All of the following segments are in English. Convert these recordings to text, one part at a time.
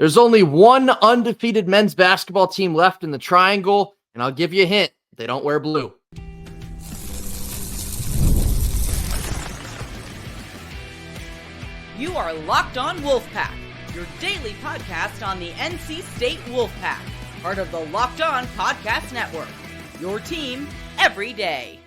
There's only one undefeated men's basketball team left in the triangle, and I'll give you a hint. They don't wear blue. You are Locked On Wolfpack, your daily podcast on the NC State Wolfpack, part of the Locked On Podcast Network, your team every day.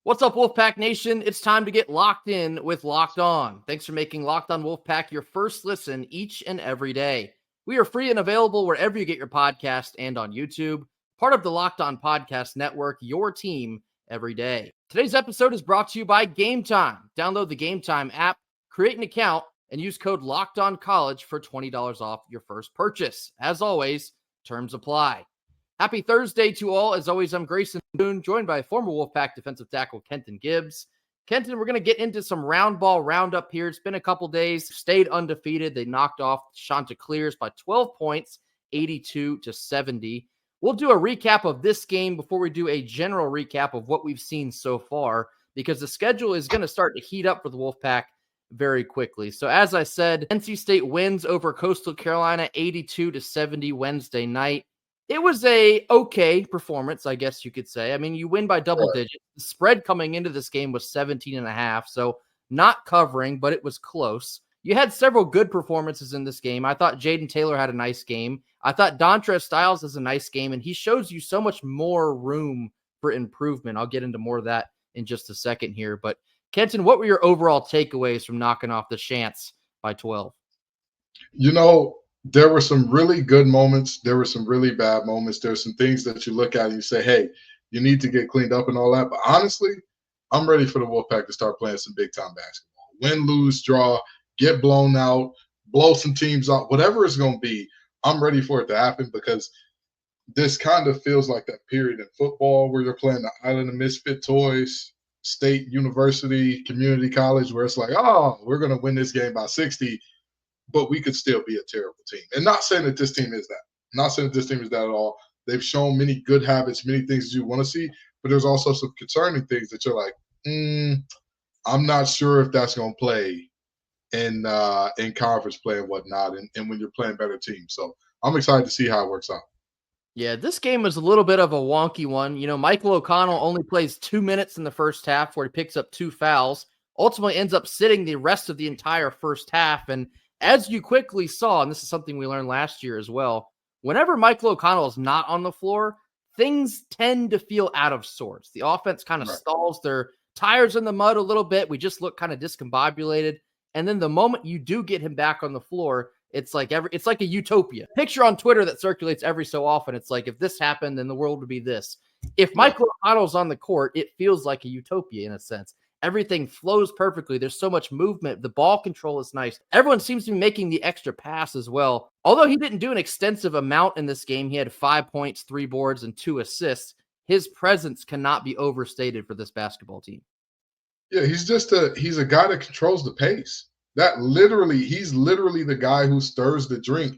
What's up, Wolfpack Nation? It's time to get locked in with Locked On. Thanks for making Locked On Wolfpack your first listen each and every day. We are free and available wherever you get your podcast and on YouTube, part of the Locked On Podcast Network, your team every day. Today's episode is brought to you by Gametime. Download the Gametime app, create an account, and use code LOCKEDONCollege for $20 off your first purchase. As always, terms apply. Happy Thursday to all. As always, I'm Grayson Boone, joined by former Wolfpack defensive tackle Kenton Gibbs. Kenton, we're going to get into some round ball roundup here. It's been a couple days. Stayed undefeated. They knocked off Chanticleers by 12 points, 82-70. We'll do a recap of this game before we do a general recap of what we've seen so far, because the schedule is going to start to heat up for the Wolfpack very quickly. So as I said, NC State wins over Coastal Carolina 82-70 Wednesday night. It was a okay performance, I guess you could say. I mean, you win by double digits. The spread coming into this game was 17.5, so not covering, but it was close. You had several good performances in this game. I thought Jaden Taylor had a nice game. I thought Dontrez Styles has a nice game, and he shows you so much more room for improvement. I'll get into more of that in just a second here. But Kenton, what were your overall takeaways from knocking off the Chants by 12? You know, there were some really good moments. There were some really bad moments. There's some things that you look at and you say, hey, you need to get cleaned up and all that. But honestly, I'm ready for the Wolfpack to start playing some big-time basketball. Win, lose, draw, get blown out, blow some teams out, whatever it's going to be, I'm ready for it to happen, because this kind of feels like that period in football where you're playing the Island of Misfit Toys, state, university, community college, where it's like, oh, we're going to win this game by 60, but we could still be a terrible team. And not saying that this team is that. Not saying that this team is that at all. They've shown many good habits, many things you want to see, but there's also some concerning things that you're like, I'm not sure if that's going to play in conference play and whatnot, and when you're playing better teams. So I'm excited to see how it works out. Yeah, this game was a little bit of a wonky one. You know, Michael O'Connell only plays 2 minutes in the first half where he picks up 2 fouls, ultimately ends up sitting the rest of the entire first half. And as you quickly saw, and this is something we learned last year as well, whenever Michael O'Connell is not on the floor, things tend to feel out of sorts. The offense kind of stalls, their tires in the mud a little bit. We just look kind of discombobulated. And then the moment you do get him back on the floor, it's like a utopia. Picture on Twitter that circulates every so often. It's like, if this happened, then the world would be this. If Michael O'Connell's on the court, it feels like a utopia in a sense. Everything flows perfectly. There's so much movement. The ball control is nice. Everyone seems to be making the extra pass as well. Although he didn't do an extensive amount in this game, he had 5 points, 3 boards, and 2 assists. His presence cannot be overstated for this basketball team. Yeah, he's a guy that controls the pace. He's literally the guy who stirs the drink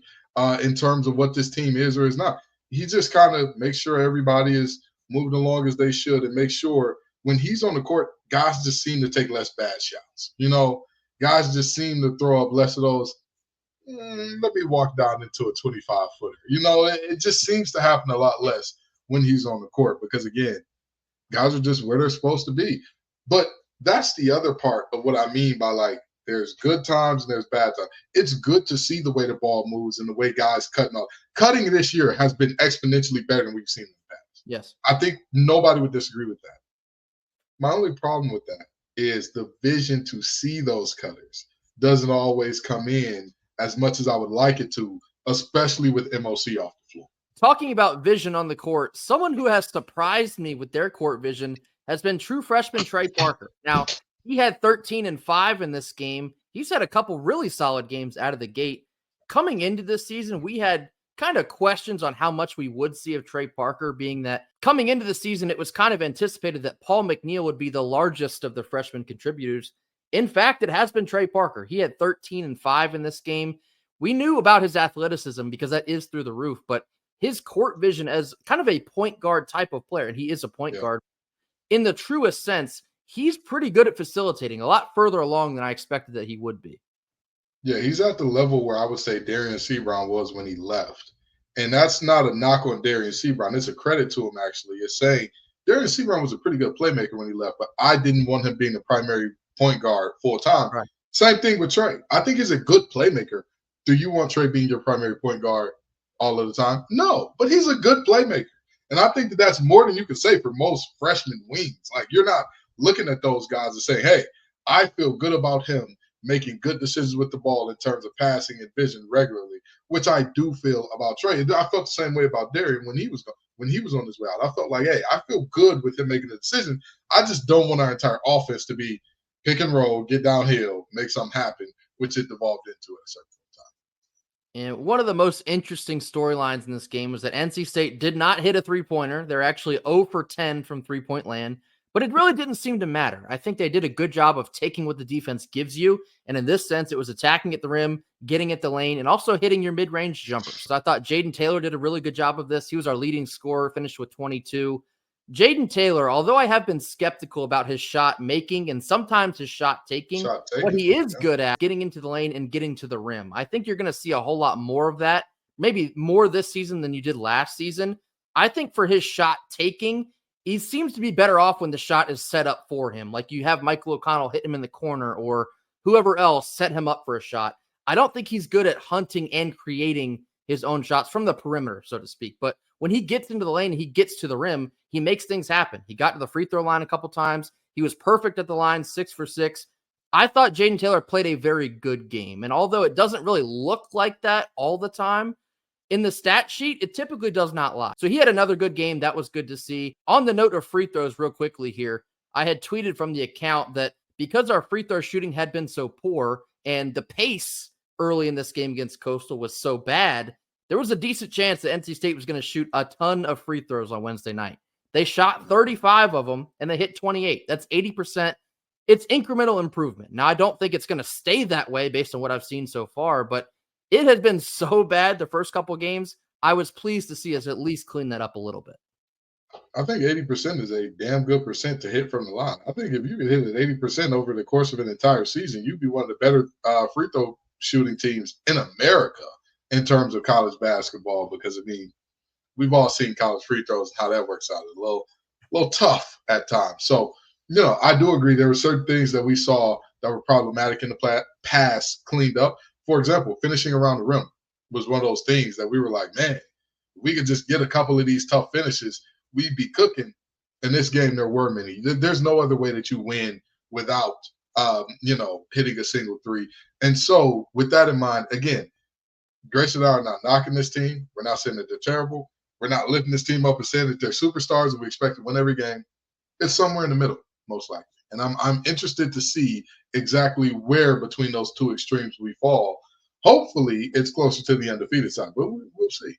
in terms of what this team is or is not. He just kind of makes sure everybody is moving along as they should, and make sure when he's on the court, guys just seem to take less bad shots. You know, guys just seem to throw up less of those, let me walk down into a 25-footer. You know, it just seems to happen a lot less when he's on the court, because, again, guys are just where they're supposed to be. But that's the other part of what I mean by, like, there's good times and there's bad times. It's good to see the way the ball moves and the way guys cutting this year has been exponentially better than we've seen in the past. Yes. I think nobody would disagree with that. My only problem with that is the vision to see those cutters doesn't always come in as much as I would like it to, especially with MOC off the floor. Talking about vision on the court, someone who has surprised me with their court vision has been true freshman Trey Parker. Now, he had 13-5 in this game. He's had a couple really solid games out of the gate. Coming into this season, we had kind of questions on how much we would see of Trey Parker, being that coming into the season, it was kind of anticipated that Paul McNeil would be the largest of the freshman contributors. In fact, it has been Trey Parker. He had 13-5 in this game. We knew about his athleticism because that is through the roof, but his court vision as kind of a point guard type of player, and he is a point guard in the truest sense, he's pretty good at facilitating, a lot further along than I expected that he would be. Yeah, he's at the level where I would say Darian Sebron was when he left. And that's not a knock on Darian Sebron. It's a credit to him, actually. It's saying Darian Sebron was a pretty good playmaker when he left, but I didn't want him being the primary point guard full time. Right. Same thing with Trey. I think he's a good playmaker. Do you want Trey being your primary point guard all of the time? No, but he's a good playmaker. And I think that that's more than you can say for most freshman wings. Like, you're not looking at those guys and saying, hey, I feel good about him making good decisions with the ball in terms of passing and vision regularly, which I do feel about Trey. I felt the same way about Darian when he was on his way out. I felt like, hey, I feel good with him making a decision. I just don't want our entire offense to be pick and roll, get downhill, make something happen, which it devolved into at a certain time. And one of the most interesting storylines in this game was that NC State did not hit a three-pointer. They're actually 0 for 10 from three-point land, but it really didn't seem to matter. I think they did a good job of taking what the defense gives you, and in this sense, it was attacking at the rim, getting at the lane, and also hitting your mid-range jumpers. So I thought Jaden Taylor did a really good job of this. He was our leading scorer, finished with 22. Jaden Taylor, although I have been skeptical about his shot making and sometimes his shot taking, what he is good at, getting into the lane and getting to the rim. I think you're going to see a whole lot more of that, maybe more this season than you did last season. I think for his shot taking, he seems to be better off when the shot is set up for him. Like you have Michael O'Connell hit him in the corner or whoever else set him up for a shot. I don't think he's good at hunting and creating his own shots from the perimeter, so to speak. But when he gets into the lane and he gets to the rim, he makes things happen. He got to the free throw line a couple times. He was perfect at the line, 6 for 6. I thought Jaden Taylor played a very good game. And although it doesn't really look like that all the time, in the stat sheet, it typically does not lie. So he had another good game. That was good to see. On the note of free throws, real quickly here, I had tweeted from the account that because our free throw shooting had been so poor and the pace early in this game against Coastal was so bad, there was a decent chance that NC State was going to shoot a ton of free throws on Wednesday night. They shot 35 of them, and they hit 28. That's 80%. It's incremental improvement. Now, I don't think it's going to stay that way based on what I've seen so far, but it has been so bad the first couple of games. I was pleased to see us at least clean that up a little bit. I think 80% is a damn good percent to hit from the line. I think if you could hit it 80% over the course of an entire season, you'd be one of the better free throw shooting teams in America in terms of college basketball, because, I mean, we've all seen college free throws and how that works out. It's a little tough at times. So, I do agree there were certain things that we saw that were problematic in the past cleaned up. For example, finishing around the rim was one of those things that we were like, man, if we could just get a couple of these tough finishes, we'd be cooking. In this game, there were many. There's no other way that you win without, hitting a single three. And so with that in mind, again, Grace and I are not knocking this team. We're not saying that they're terrible. We're not lifting this team up and saying that they're superstars and we expect to win every game. It's somewhere in the middle, most likely. And I'm interested to see exactly where between those two extremes we fall. Hopefully, it's closer to the undefeated side, but we'll see.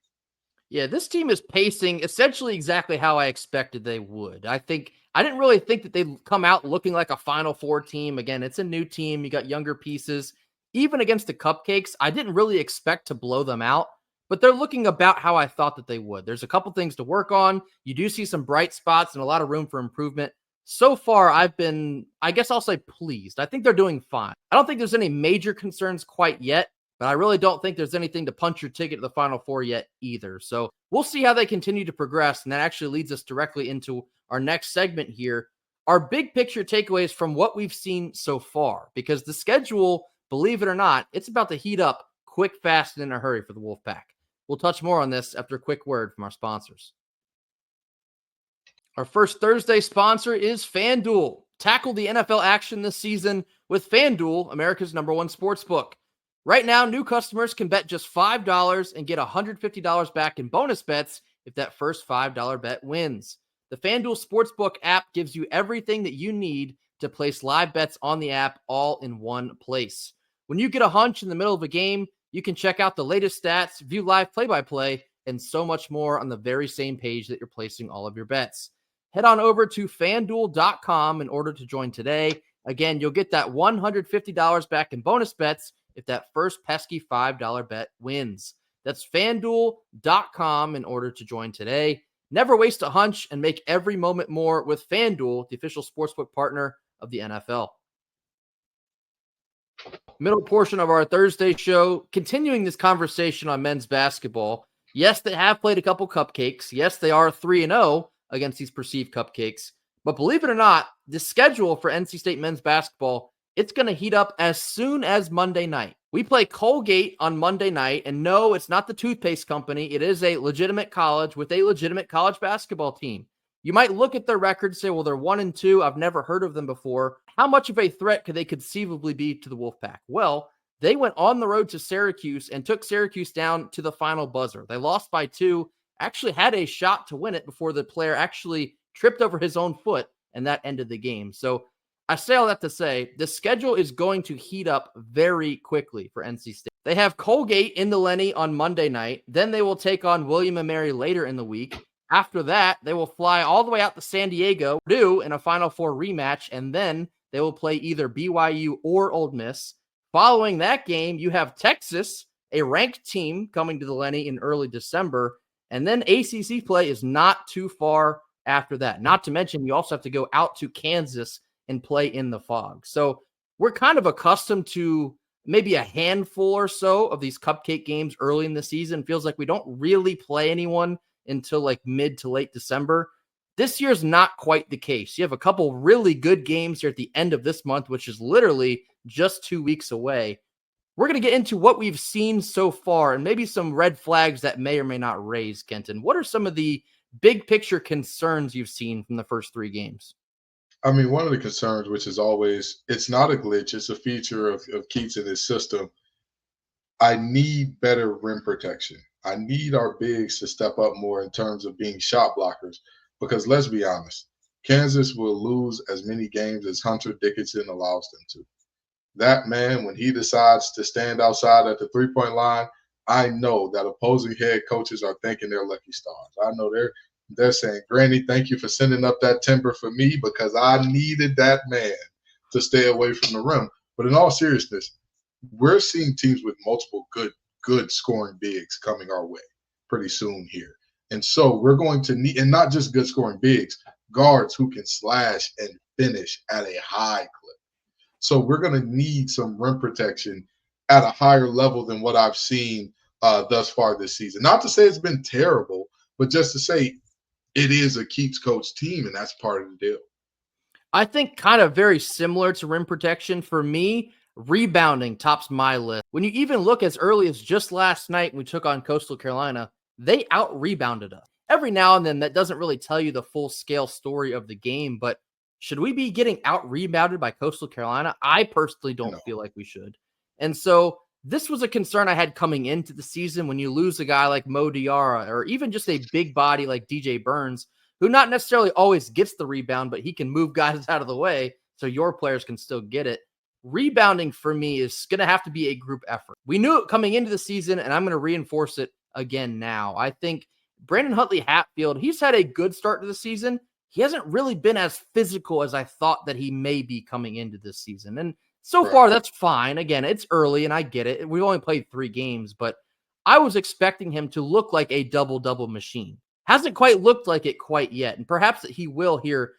Yeah, this team is pacing essentially exactly how I expected they would. I didn't really think that they'd come out looking like a Final Four team. Again, it's a new team. You got younger pieces. Even against the Cupcakes, I didn't really expect to blow them out, but they're looking about how I thought that they would. There's a couple things to work on. You do see some bright spots and a lot of room for improvement. So far, I've been, I guess I'll say pleased. I think they're doing fine. I don't think there's any major concerns quite yet, but I really don't think there's anything to punch your ticket to the Final Four yet either. So we'll see how they continue to progress, and that actually leads us directly into our next segment here. Our big picture takeaways from what we've seen so far, because the schedule, believe it or not, it's about to heat up quick, fast, and in a hurry for the Wolfpack. We'll touch more on this after a quick word from our sponsors. Our first Thursday sponsor is FanDuel. Tackle the NFL action this season with FanDuel, America's #1 sportsbook. Right now, new customers can bet just $5 and get $150 back in bonus bets if that first $5 bet wins. The FanDuel Sportsbook app gives you everything that you need to place live bets on the app all in one place. When you get a hunch in the middle of a game, you can check out the latest stats, view live play-by-play, and so much more on the very same page that you're placing all of your bets. Head on over to FanDuel.com in order to join today. Again, you'll get that $150 back in bonus bets if that first pesky $5 bet wins. That's FanDuel.com in order to join today. Never waste a hunch and make every moment more with FanDuel, the official sportsbook partner of the NFL. Middle portion of our Thursday show, continuing this conversation on men's basketball. Yes, they have played a couple cupcakes. Yes, they are 3-0 against these perceived cupcakes. But believe it or not, the schedule for NC State men's basketball, it's going to heat up as soon as Monday night. We play Colgate on Monday night, and no, it's not the toothpaste company. It is a legitimate college with a legitimate college basketball team. You might look at their record and say, well, they're 1-2. I've never heard of them before. How much of a threat could they conceivably be to the Wolfpack? Well, they went on the road to Syracuse and took Syracuse down to the final buzzer. They lost by 2, actually had a shot to win it before the player actually tripped over his own foot, and that ended the game. So I say all that to say the schedule is going to heat up very quickly for NC State. They have Colgate in the Lenny on Monday night. Then they will take on William & Mary later in the week. After that, they will fly all the way out to San Diego, Purdue in a Final Four rematch, and then they will play either BYU or Ole Miss. Following that game, you have Texas, a ranked team, coming to the Lenny in early December, and then ACC play is not too far after that. Not to mention, you also have to go out to Kansas and play in the Fog. So we're kind of accustomed to maybe a handful or so of these cupcake games early in the season. Feels like we don't really play anyone until like mid to late December. This year's not quite the case. You have a couple really good games here at the end of this month, which is literally just 2 weeks away. We're going to get into what we've seen so far and maybe some red flags that may or may not raise, Kenton. What are some of the big picture concerns you've seen from the first 3 games? I mean, one of the concerns, which is always, it's not a glitch, it's a feature of Keatts in his system. I need better rim protection. I need our bigs to step up more in terms of being shot blockers, because let's be honest, Kansas will lose as many games as Hunter Dickinson allows them to. That man, when he decides to stand outside at the three-point line, I know that opposing head coaches are thanking their lucky stars. I know they're saying, Granny, thank you for sending up that timber for me, because I needed that man to stay away from the rim. But in all seriousness, we're seeing teams with multiple good scoring bigs coming our way pretty soon here. And so we're going to need, and not just good scoring bigs, guards who can slash and finish at a high clip. So we're going to need some rim protection at a higher level than what I've seen thus far this season. Not to say it's been terrible, but just to say it is a Keatts coach team, and that's part of the deal. I think kind of very similar to rim protection. For me, rebounding tops my list. When you even look as early as just last night when we took on Coastal Carolina, they out-rebounded us. Every now and then, that doesn't really tell you the full-scale story of the game, but should we be getting out-rebounded by Coastal Carolina? I personally don't feel like we should. And so this was a concern I had coming into the season when you lose a guy like Mo Diarra or even just a big body like DJ Burns, who not necessarily always gets the rebound, but he can move guys out of the way so your players can still get it. Rebounding for me is going to have to be a group effort. We knew it coming into the season, and I'm going to reinforce it again now. I think Brandon Huntley-Hatfield, he's had a good start to the season. He hasn't really been as physical as I thought that he may be coming into this season. And so far, that's fine. Again, it's early, and I get it. We've only played 3 games, but I was expecting him to look like a double-double machine. Hasn't quite looked like it quite yet, and perhaps that he will here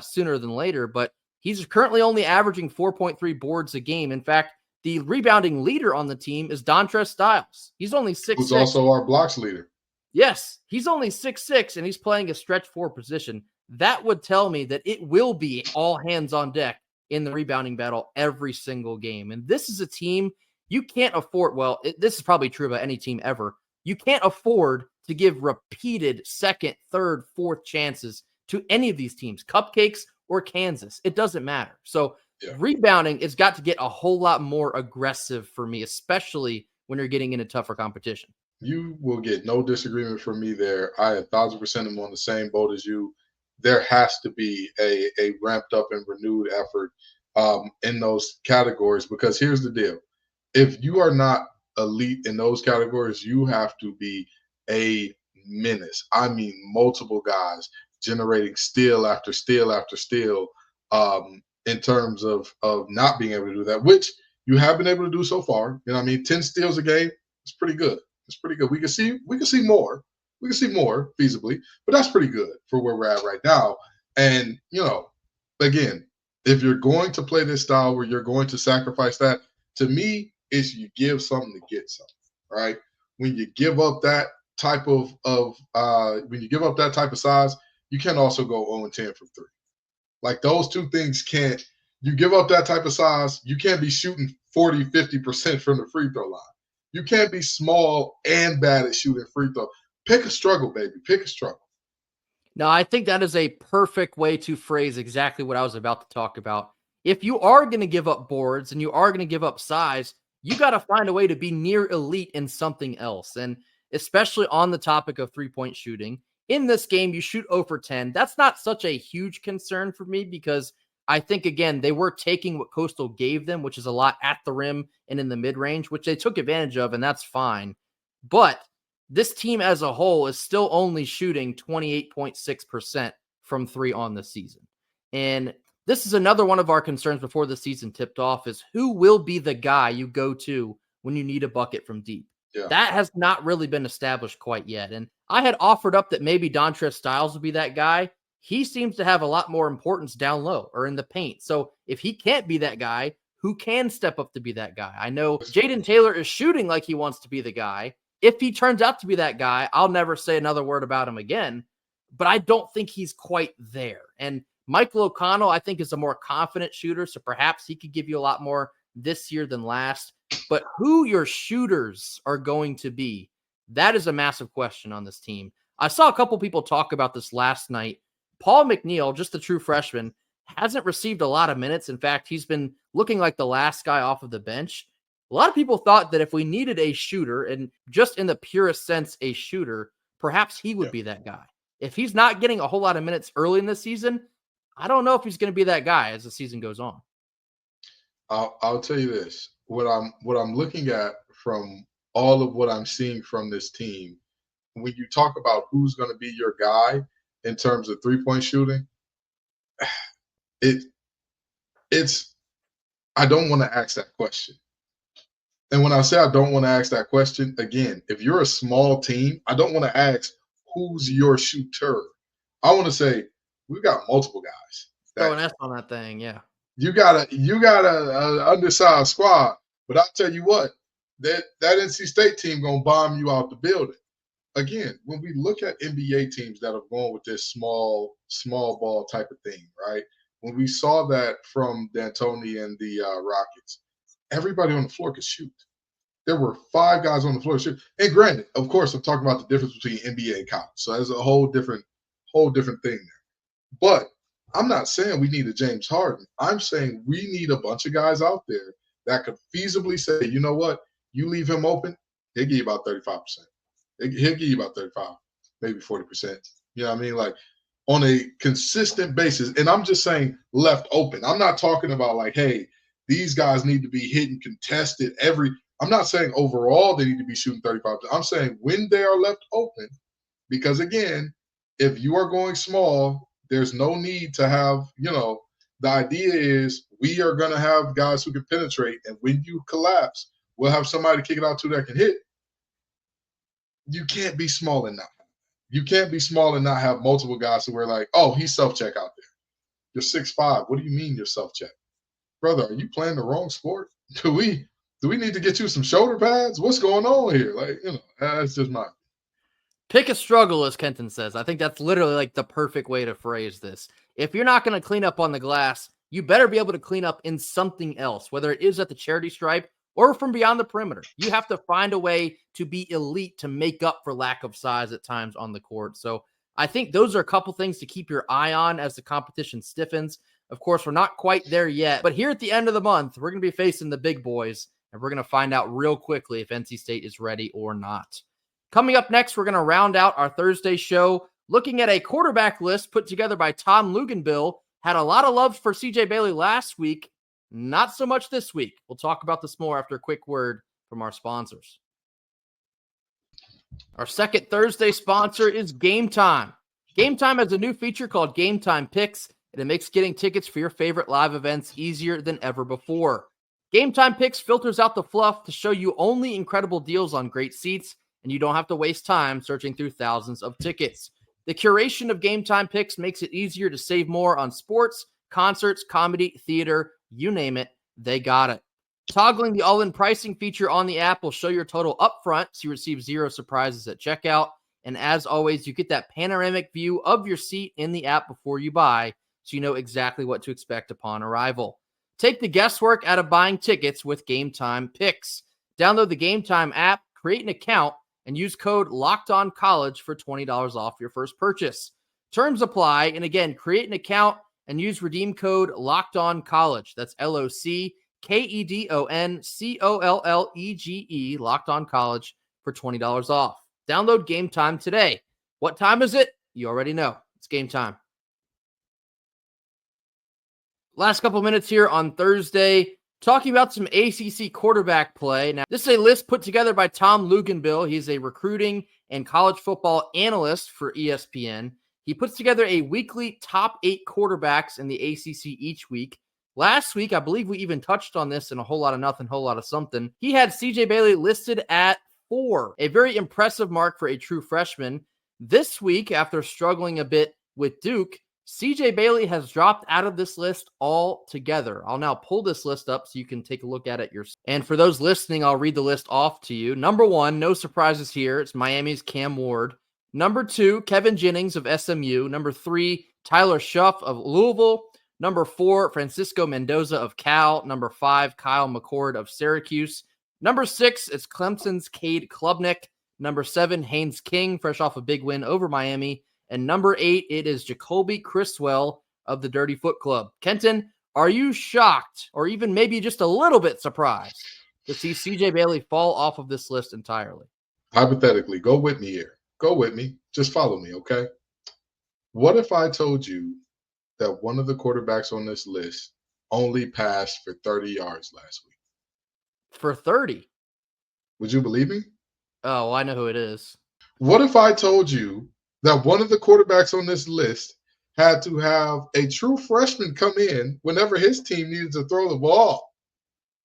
sooner than later, but he's currently only averaging 4.3 boards a game. In fact, the rebounding leader on the team is Dontrez Styles. He's only 6'6". Who's also our blocks leader. Yes, he's only 6'6", and he's playing a stretch 4 position. That would tell me that it will be all hands on deck in the rebounding battle every single game. And this is a team you can't afford. Well, this is probably true about any team ever. You can't afford to give repeated second, third, fourth chances to any of these teams, Cupcakes or Kansas. It doesn't matter. So rebounding has got to get a whole lot more aggressive for me, especially when you're getting into tougher competition. You will get no disagreement from me there. I 1,000% am on the same boat as you. There has to be a ramped up and renewed effort in those categories, because here's the deal. If you are not elite in those categories, you have to be a menace. I mean, multiple guys generating steal after steal after steal in terms of not being able to do that, which you have been able to do so far. You know what I mean? 10 steals a game, it's pretty good. It's pretty good. We can see more. We can see more feasibly, but that's pretty good for where we're at right now. And, you know, again, if you're going to play this style where you're going to sacrifice that, To me, is you give something to get something, right? When you give up that type of size, you can also go 0-10 from three. Like those two things can't. You give up that type of size, you can't be shooting 40, 50% from the free throw line. You can't be small and bad at shooting free throw. Pick a struggle, baby. Pick a struggle. No, I think that is a perfect way to phrase exactly what I was about to talk about. If you are going to give up boards and you are going to give up size, you got to find a way to be near elite in something else. And especially on the topic of three-point shooting, in this game, you shoot 0 for 10. That's not such a huge concern for me because I think, again, they were taking what Coastal gave them, which is a lot at the rim and in the mid-range, which they took advantage of, and that's fine. But this team as a whole is still only shooting 28.6% from three on the season. And this is another one of our concerns before the season tipped off is who will be the guy you go to when you need a bucket from deep. Yeah. That has not really been established quite yet. And I had offered up that maybe Dontrez Styles would be that guy. He seems to have a lot more importance down low or in the paint. So if he can't be that guy, who can step up to be that guy? I know Jaden Taylor is shooting like he wants to be the guy. If he turns out to be that guy, I'll never say another word about him again, but I don't think he's quite there. And Michael O'Connell, I think, is a more confident shooter, so perhaps he could give you a lot more this year than last. But who your shooters are going to be, that is a massive question on this team. I saw a couple people talk about this last night. Paul McNeil, just a true freshman, hasn't received a lot of minutes. In fact, he's been looking like the last guy off of the bench. A lot of people thought that if we needed a shooter, and just in the purest sense, a shooter, perhaps he would be that guy. If he's not getting a whole lot of minutes early in the season, I don't know if he's going to be that guy as the season goes on. I'll tell you this. What I'm looking at from all of what I'm seeing from this team, when you talk about who's going to be your guy in terms of three-point shooting, it's I don't want to ask that question. And when I say I don't want to ask that question, again, if you're a small team, I don't want to ask who's your shooter. I want to say we've got multiple guys. Throw an S on that thing, yeah. You got a undersized squad, but I'll tell you what, that NC State team gonna bomb you out the building. Again, when we look at NBA teams that have gone with this small ball type of thing, right? When we saw that from D'Antoni and the Rockets, everybody on the floor could shoot. There were 5 guys on the floor to shoot. And granted, of course, I'm talking about the difference between NBA and college. So there's a whole different thing there. But I'm not saying we need a James Harden. I'm saying we need a bunch of guys out there that could feasibly say, you know what, you leave him open, he'll give you about 35%. He'll give you about 35, maybe 40%. You know what I mean? Like on a consistent basis. And I'm just saying left open. I'm not talking about like, hey, these guys need to be hitting contested I'm not saying overall they need to be shooting 35%. I'm saying when they are left open, because again, if you are going small, there's no need to have, the idea is we are going to have guys who can penetrate. And when you collapse, we'll have somebody kick it out to that can hit. You can't be small and not. You can't be small and not have multiple guys who are like, oh, he's self-check out there. You're 6'5". What do you mean you're self-check? Brother, are you playing the wrong sport? Do we need to get you some shoulder pads? What's going on here? Like, that's just my. Pick a struggle, as Kenton says. I think that's literally like the perfect way to phrase this. If you're not going to clean up on the glass, you better be able to clean up in something else, whether it is at the charity stripe or from beyond the perimeter. You have to find a way to be elite to make up for lack of size at times on the court. So I think those are a couple things to keep your eye on as the competition stiffens. Of course, we're not quite there yet, but here at the end of the month, we're going to be facing the big boys, and we're going to find out real quickly if NC State is ready or not. Coming up next, we're going to round out our Thursday show looking at a quarterback list put together by Tom Luganbill. Had a lot of love for CJ Bailey last week, not so much this week. We'll talk about this more after a quick word from our sponsors. Our second Thursday sponsor is Gametime. Gametime has a new feature called Gametime Picks, and it makes getting tickets for your favorite live events easier than ever before. Gametime Picks filters out the fluff to show you only incredible deals on great seats, and you don't have to waste time searching through thousands of tickets. The curation of Gametime Picks makes it easier to save more on sports, concerts, comedy, theater, you name it, they got it. Toggling the all-in pricing feature on the app will show your total upfront, so you receive 0 surprises at checkout. And as always, you get that panoramic view of your seat in the app before you buy, so you know exactly what to expect upon arrival. Take the guesswork out of buying tickets with Gametime Picks. Download the Gametime app, create an account, and use code LOCKEDONCollege for $20 off your first purchase. Terms apply, and again, create an account and use redeem code LOCKEDONCollege. That's LOCKEDONCOLLEGE, Locked On College, for $20 off. Download Gametime today. What time is it? You already know. It's game time. Last couple minutes here on Thursday, talking about some ACC quarterback play. Now, this is a list put together by Tom Luginbill. He's a recruiting and college football analyst for ESPN. He puts together a weekly top 8 quarterbacks in the ACC each week. Last week, I believe we even touched on this in a whole lot of nothing, whole lot of something. He had CJ Bailey listed at 4, a very impressive mark for a true freshman. This week, after struggling a bit with Duke, CJ Bailey has dropped out of this list altogether. I'll now pull this list up so you can take a look at it yourself. And for those listening, I'll read the list off to you. Number 1, no surprises here. It's Miami's Cam Ward. Number 2, Kevin Jennings of SMU. Number 3, Tyler Schuff of Louisville. Number 4, Francisco Mendoza of Cal. Number 5, Kyle McCord of Syracuse. Number 6, it's Clemson's Cade Klubnik. Number 7, Haynes King, fresh off a big win over Miami. And number 8, it is Jacoby Criswell of the Dirty Foot Club. Kenton, are you shocked or even maybe just a little bit surprised to see CJ Bailey fall off of this list entirely? Hypothetically, go with me here. Go with me. Just follow me, okay? What if I told you that one of the quarterbacks on this list only passed for 30 yards last week? For 30? Would you believe me? Oh, well, I know who it is. What if I told you that one of the quarterbacks on this list had to have a true freshman come in whenever his team needed to throw the ball?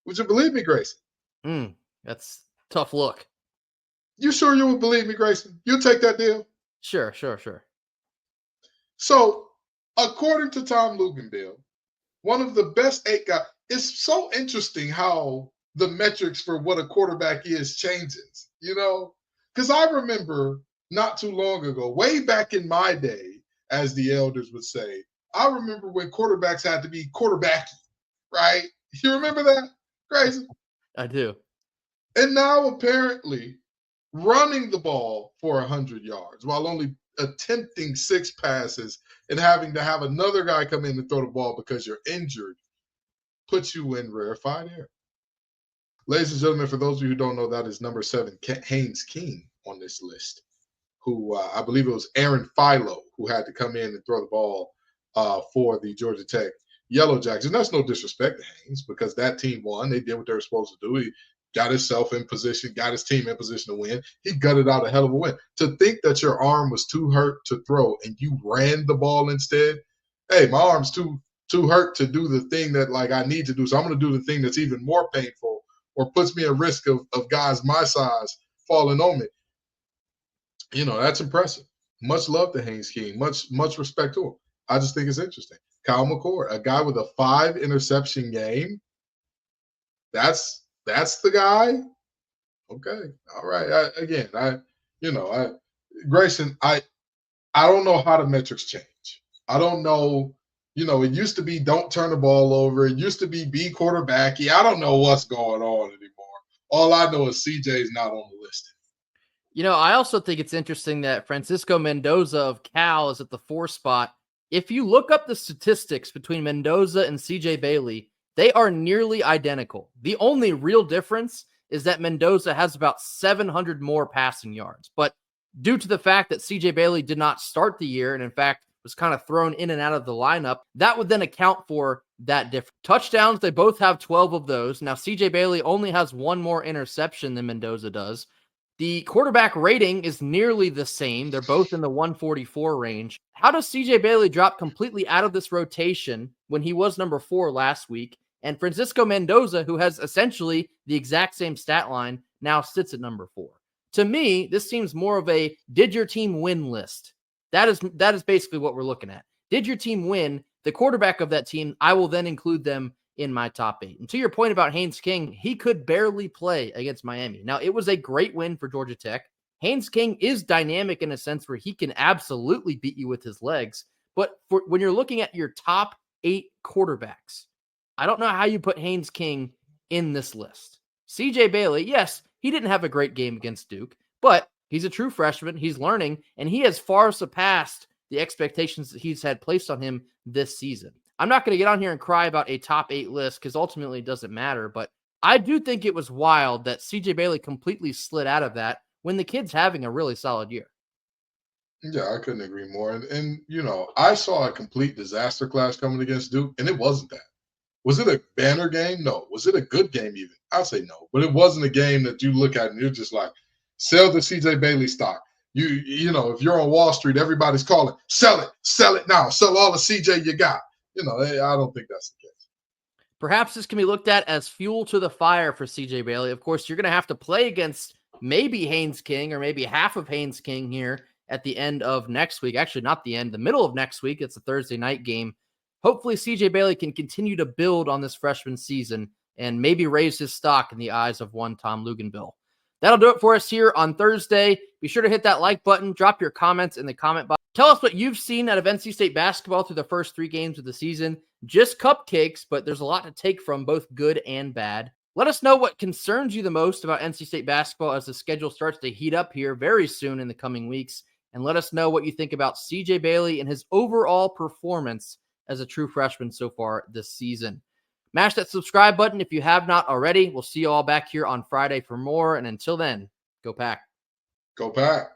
Would you believe me, Grayson? That's a tough look. You sure you would believe me, Grayson? You'll take that deal? Sure. So, according to Tom Luginbill, one of the best 8 guys, it's so interesting how the metrics for what a quarterback is changes, you know? Because I remember not too long ago, way back in my day, as the elders would say, I remember when quarterbacks had to be quarterbacky, right? You remember that, Grayson? I do. And now apparently running the ball for 100 yards while only attempting 6 passes and having to have another guy come in and throw the ball because you're injured puts you in rarefied air. Ladies and gentlemen, for those of you who don't know, that is number 7, Haynes King on this list, who I believe it was Aaron Philo who had to come in and throw the ball for the Georgia Tech Yellow Jackets. And that's no disrespect to Haynes because that team won. They did what they were supposed to do. He got himself in position, got his team in position to win. He gutted out a hell of a win. To think that your arm was too hurt to throw and you ran the ball instead, hey, my arm's too hurt to do the thing that like I need to do. So I'm going to do the thing that's even more painful or puts me at risk of guys my size falling on me. You know, that's impressive. Much love to Haynes King. Much respect to him. I just think it's interesting. Kyle McCord, a guy with a 5 interception game. That's the guy. Okay. All right. Grayson, I don't know how the metrics change. I don't know. You know, it used to be don't turn the ball over. It used to be quarterbacky. I don't know what's going on anymore. All I know is CJ's not on the list. You know, I also think it's interesting that Francisco Mendoza of Cal is at the 4 spot. If you look up the statistics between Mendoza and CJ Bailey, they are nearly identical. The only real difference is that Mendoza has about 700 more passing yards. But due to the fact that CJ Bailey did not start the year and, in fact, was kind of thrown in and out of the lineup, that would then account for that difference. Touchdowns, they both have 12 of those. Now, CJ Bailey only has 1 more interception than Mendoza does. The quarterback rating is nearly the same. They're both in the 144 range. How does CJ Bailey drop completely out of this rotation when he was number 4 last week? And Francisco Mendoza, who has essentially the exact same stat line, now sits at number 4. To me, this seems more of a did your team win list. That is basically what we're looking at. Did your team win? The quarterback of that team, I will then include them in my top 8. And to your point about Haynes King, he could barely play against Miami. Now, it was a great win for Georgia Tech. Haynes King is dynamic in a sense where he can absolutely beat you with his legs. But when you're looking at your top 8 quarterbacks, I don't know how you put Haynes King in this list. CJ Bailey, yes, he didn't have a great game against Duke, but he's a true freshman. He's learning, and he has far surpassed the expectations that he's had placed on him this season. I'm not going to get on here and cry about a top 8 list because ultimately it doesn't matter, but I do think it was wild that CJ Bailey completely slid out of that when the kid's having a really solid year. Yeah, I couldn't agree more. And I saw a complete disaster class coming against Duke, and it wasn't that. Was it a banner game? No. Was it a good game even? I'd say no. But it wasn't a game that you look at and you're just like, sell the CJ Bailey stock. You know, if you're on Wall Street, everybody's calling, sell it now. Sell all the CJ you got. I don't think that's the case. Perhaps this can be looked at as fuel to the fire for CJ Bailey. Of course, you're going to have to play against maybe Haynes King or maybe half of Haynes King here at the end of next week. Actually, not the end, the middle of next week. It's a Thursday night game. Hopefully, CJ Bailey can continue to build on this freshman season and maybe raise his stock in the eyes of one Tom Luganbill. That'll do it for us here on Thursday. Be sure to hit that like button. Drop your comments in the comment box. Tell us what you've seen out of NC State basketball through the first 3 games of the season. Just cupcakes, but there's a lot to take from, both good and bad. Let us know what concerns you the most about NC State basketball as the schedule starts to heat up here very soon in the coming weeks. And let us know what you think about CJ Bailey and his overall performance as a true freshman so far this season. Mash that subscribe button if you have not already. We'll see you all back here on Friday for more. And until then, go Pack. Go Pack.